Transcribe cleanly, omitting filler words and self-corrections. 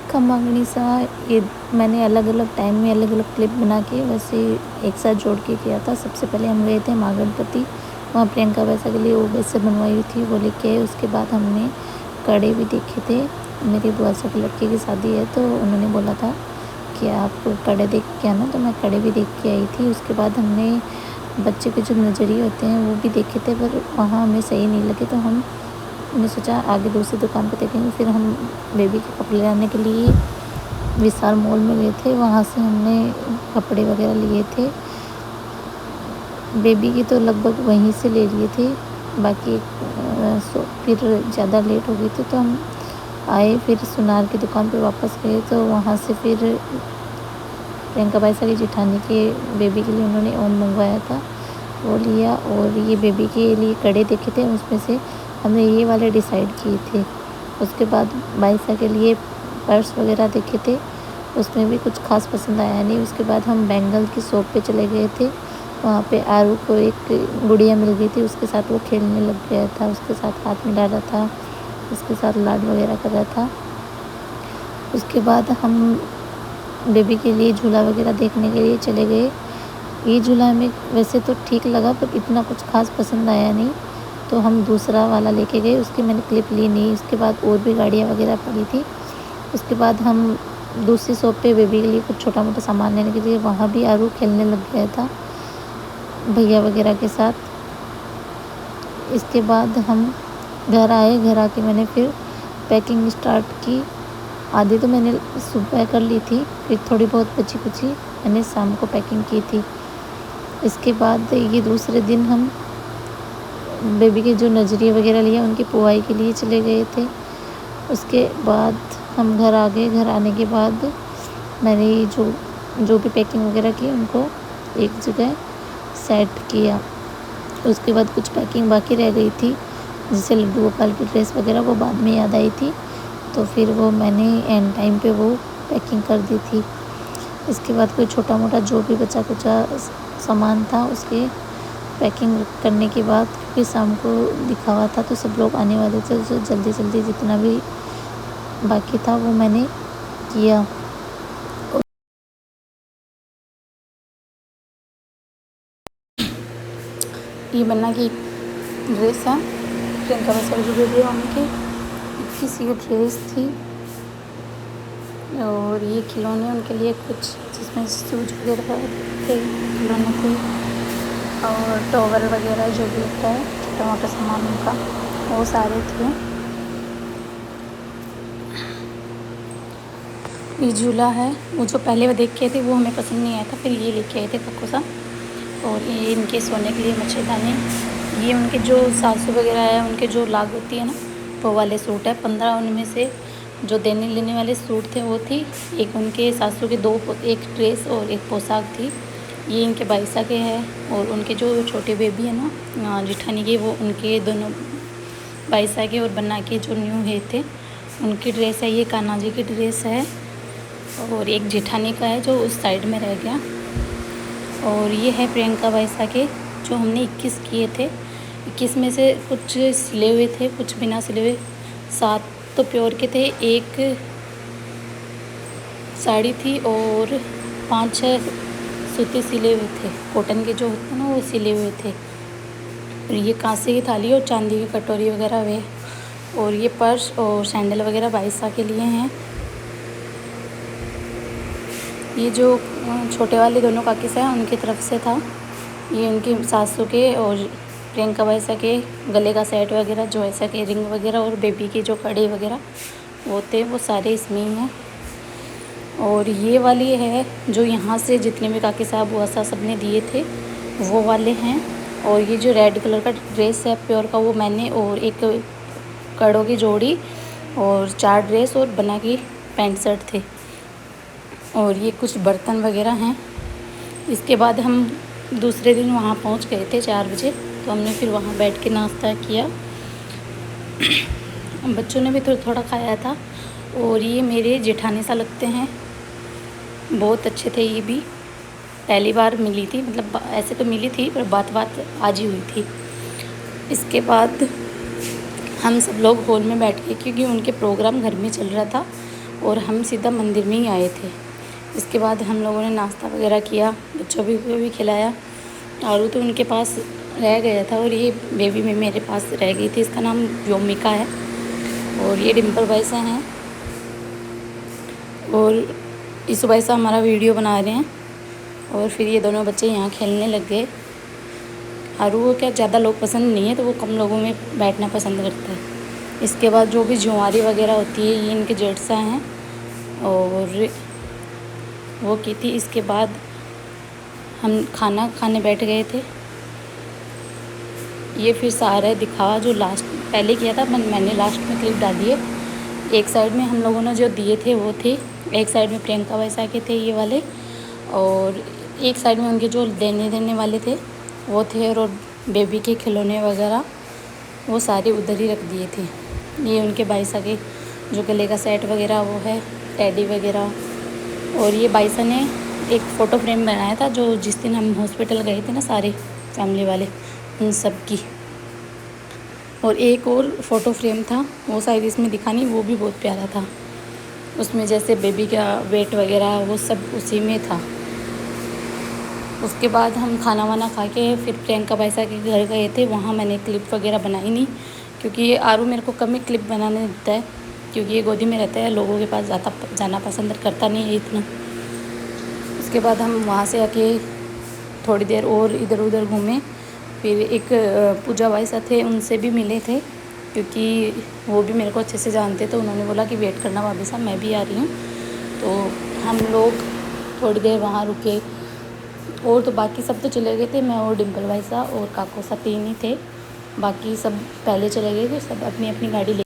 खम्बागणी सा ये मैंने अलग अलग टाइम में अलग अलग क्लिप बना के वैसे एक साथ जोड़ के किया था। सबसे पहले हम गए थे माँ गणपति, वहाँ प्रियंका वैसा के लिए वो वैसे बनवाई हुई थी, वो लेके आए। उसके बाद हमने कड़े भी देखे थे। मेरी बुआ से की लड़की की शादी है तो उन्होंने बोला था कि आप कड़े देख के आना, तो मैं कड़े भी देख के आई थी। उसके बाद हमने बच्चे के जो नजरिए होते हैं वो भी देखे थे, पर वहाँ हमें सही नहीं लगे तो हमने सोचा आगे दूसरी दुकान पर देखेंगे। फिर हम बेबी के कपड़े लाने के लिए विशाल मॉल में गए थे, वहाँ से हमने कपड़े वगैरह लिए थे। बेबी की तो लगभग वहीं से ले लिए थे, बाकी फिर ज़्यादा लेट हो गई थी तो हम आए। फिर सुनार की दुकान पे वापस गए तो वहाँ से फिर प्रियंका बाईसा की जिठानी के बेबी के लिए उन्होंने ओम मंगवाया था, वो लिया। और ये बेबी के लिए कड़े देखे थे, उसमें से हमने ये वाले डिसाइड किए थे। उसके बाद बाईसा के लिए पर्स वगैरह देखे थे, उसमें भी कुछ खास पसंद आया नहीं। उसके बाद हम बैंगल की शॉप पे चले गए थे, वहाँ पे आरू को एक गुड़िया मिल गई थी, उसके साथ वो खेलने लग गया था, उसके साथ हाथ मिला रहा था, उसके साथ लाड वगैरह कर रहा था। उसके बाद हम बेबी के लिए झूला वगैरह देखने के लिए चले गए। ये झूला हमें वैसे तो ठीक लगा पर इतना कुछ खास पसंद आया नहीं, तो हम दूसरा वाला लेके गए, उसकी मैंने क्लिप ली नहीं। उसके बाद और भी गाड़ियाँ वगैरह पड़ी थी। उसके बाद हम दूसरी शॉप पे बेबी के लिए कुछ छोटा मोटा सामान लेने के लिए, वहाँ भी आरू खेलने लग गया था भैया वगैरह के साथ। इसके बाद हम घर आए, घर आके मैंने फिर पैकिंग स्टार्ट की। आधी तो मैंने सुबह कर ली थी, फिर थोड़ी बहुत बची कुची मैंने शाम को पैकिंग की थी। इसके बाद ये दूसरे दिन हम बेबी के जो नजरिए वगैरह लिए उनकी पुआई के लिए चले गए थे। उसके बाद हम घर आ गए। घर आने के बाद मैंने जो भी पैकिंग वगैरह की उनको एक जगह सेट किया। उसके बाद कुछ पैकिंग बाकी रह गई थी, जैसे लड्डू गोपाल की ड्रेस वगैरह, वो बाद में याद आई थी तो फिर वो मैंने एंड टाइम पे वो पैकिंग कर दी थी। इसके बाद कोई छोटा मोटा जो भी बचा कुचा सामान था उसके पैकिंग करने के बाद, क्योंकि शाम को दिखावा था तो सब लोग आने वाले थे, तो जल्दी जल्दी जितना भी बाकी था वो मैंने किया। ये बनना की ड्रेस है प्रियंका बाईसा जो बेबी उनकी 21 ये ड्रेस थी। और ये खिलौने उनके लिए कुछ जिसमें शूज वगैरह थे खिलौने थे, और टॉवल वगैरह जो भी होता है छोटा मोटा सामान उनका, वो सारे थे। ये झूला है, वो जो पहले वो देख के थे वो हमें पसंद नहीं आया था, फिर ये लेके आए थे कक्को सा। और ये इनके सोने के लिए मच्छरदानी, ये उनके जो सासू वगैरह है उनके जो लाग होती है ना वो वाले सूट है। 15 उनमें से जो देने लेने वाले सूट थे वो थी। एक उनके सासू के एक ड्रेस और एक पोशाक थी। ये इनके बाईसा के है। और उनके जो छोटे बेबी है ना जिठानी के, वो उनके दोनों बाईसा के और बन्ना के जो न्यू है थे उनकी ड्रेस है। ये कान्हा जी की ड्रेस है। और एक जेठानी का है जो उस साइड में रह गया। और ये है प्रियंका बाईसा के जो हमने 21 किए थे। 21 में से कुछ सिले हुए थे, कुछ बिना सिले हुए। 7 तो प्योर के थे, एक साड़ी थी और 5-6 सूती सिले हुए थे, कॉटन के जो होते हैं ना वो सिले हुए थे। और ये कांसे की थाली और चांदी की कटोरी वगैरह वे। और ये पर्स और सैंडल वगैरह बाईसा के लिए हैं। ये जो छोटे वाले दोनों काकिस हैं उनकी तरफ से था। ये उनकी सासू के और प्रियंका बाईसा के गले का सेट वगैरह जो ऐसा के रिंग वगैरह और बेबी के जो कड़े वगैरह वो थे, वो सारे इसमें ही हैं। और ये वाली है जो यहाँ से जितने भी काकी साहब बुआ साहब सब ने दिए थे वो वाले हैं। और ये जो रेड कलर का ड्रेस है प्योर का वो मैंने, और एक कड़ों की जोड़ी और 4 ड्रेस और बना की पैंट शर्ट थे। और ये कुछ बर्तन वगैरह हैं। इसके बाद हम दूसरे दिन वहाँ पहुँच गए थे 4 बजे, तो हमने फिर वहाँ बैठ के नाश्ता किया। बच्चों ने भी थोड़ा खाया था। और ये मेरे जेठानी सा लगते हैं, बहुत अच्छे थे। ये भी पहली बार मिली थी, मतलब ऐसे तो मिली थी पर बात आज ही हुई थी। इसके बाद हम सब लोग हॉल में बैठ के, क्योंकि उनके प्रोग्राम घर में चल रहा था और हम सीधा मंदिर में ही आए थे। इसके बाद हम लोगों ने नाश्ता वगैरह किया, बच्चों को भी खिलाया। आरू तो उनके पास रह गया था और ये बेबी में मेरे पास रह गई थी। इसका नाम व्योमिका है और ये डिम्पल बाईसा हैं और इस बाईसा हमारा वीडियो बना रहे हैं। और फिर ये दोनों बच्चे यहाँ खेलने लग गए। आरू को क्या ज़्यादा लोग पसंद नहीं है, तो वो कम लोगों में बैठना पसंद करता है। इसके बाद जो भी जुआरी वगैरह होती है ये इनके जेठसा हैं और वो की थी। इसके बाद हम खाना खाने बैठ गए थे। ये फिर सारा दिखावा जो लास्ट पहले किया था, मैंने लास्ट में क्लिप डाली है। एक साइड में हम लोगों ने जो दिए थे वो थे, एक साइड में प्रियंका वैसा के थे ये वाले, और एक साइड में उनके जो देने वाले थे वो थे, और बेबी के खिलौने वगैरह वो सारे उधर ही रख दिए थे। ये उनके बाईसा के जो गले का सेट वगैरह वो है, टेडी वगैरह। और ये बाईसा ने एक फ़ोटो फ्रेम बनाया था जो जिस दिन हम हॉस्पिटल गए थे ना सारे फैमिली वाले, उन सब की। और एक और फ़ोटो फ्रेम था, वो शायद इसमें दिखा नहीं, वो भी बहुत प्यारा था। उसमें जैसे बेबी का वेट वगैरह वो सब उसी में था। उसके बाद हम खाना वाना खा के फिर प्रियंका बाईसा के घर गए थे। वहाँ मैंने क्लिप वगैरह बनाई नहीं, क्योंकि ये आरू मेरे को कम ही क्लिप बनाने देता है, क्योंकि ये गोदी में रहता है, लोगों के पास जाना पसंद करता नहीं है इतना। उसके बाद हम वहाँ से आके थोड़ी देर और इधर उधर घूमे। फिर एक पूजा बाईसा थे, उनसे भी मिले थे, क्योंकि वो भी मेरे को अच्छे से जानते, तो उन्होंने बोला कि वेट करना भाभी साहब, मैं भी आ रही हूँ। तो हम लोग थोड़ी देर वहाँ रुके, और तो बाकी सब तो चले गए थे। मैं और डिम्पल बाईसा और काको सा 3 ही थे, बाकी सब पहले चले गए थे, सब अपनी अपनी गाड़ी ले